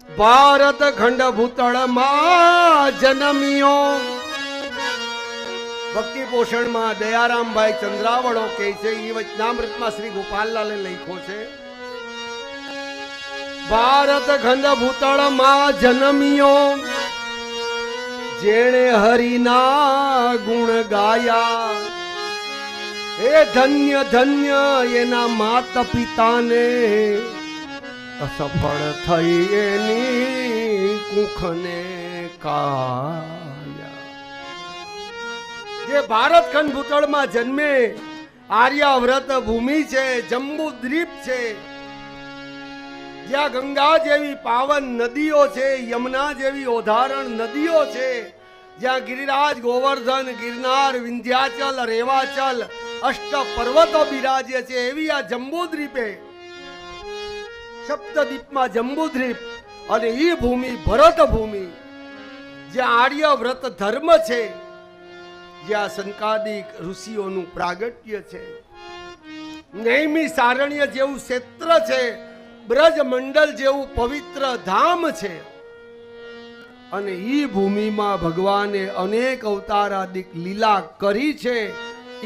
ભારત ખંડ ભૂતળમાં જન્મ્યો. ભક્તિ પોષણમાં દયારામભાઈ ચંદ્રાવળો કહે છે, એ વચનામૃતમાં શ્રી ગોપાલલાલે લખ્યો છે. ભારત ખંડ ભૂતળમાં જન્મ્યો, જેણે હરિના ગુણ ગાયા. હે ધન્ય ધન્ય એના માતા પિતાને, અસફળ થઈ એની કુખને કાયા. જે ભારત ખંડ ભૂતળમાં જન્મે, આર્યાવ્રત ભૂમિ છે, જંબુ દ્વીપ છે, જ્યાં ગંગા જેવી પાવન નદીઓ છે, યમુના જેવી ઓધારણ નદીઓ છે, જ્યાં ગિરિરાજ, ગોવર્ધન, ગિરનાર, વિંધ્યાચલ, રેવાચલ, અષ્ટ પર્વતો બિરાજે છે, એવી આ જંબુદ્વીપે, સપ્તદ્વીપમાં જંબુદ્વીપ અને એ ભૂમિ ભરત ભૂમિ, જ્યાં આર્યવ્રત ધર્મ છે, જ્યાં સંકાદિક ઋષિઓનું પ્રાગટ્ય છે, નૈમી સારણ્ય જેવું ક્ષેત્ર છે, બ્રજ મંડળ જેવું પવિત્ર ધામ છે. અને ઈ ભૂમિમાં ભગવાને અનેક અવતારાદિક લીલા કરી છે.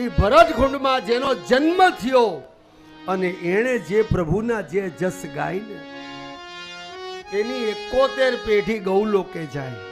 એ ભરતખુંડમાં જેનો જન્મ થયો અને એણે જે પ્રભુના જે જસ ગાઈને, એની 71 પેઢી ગૌલોકે જાય.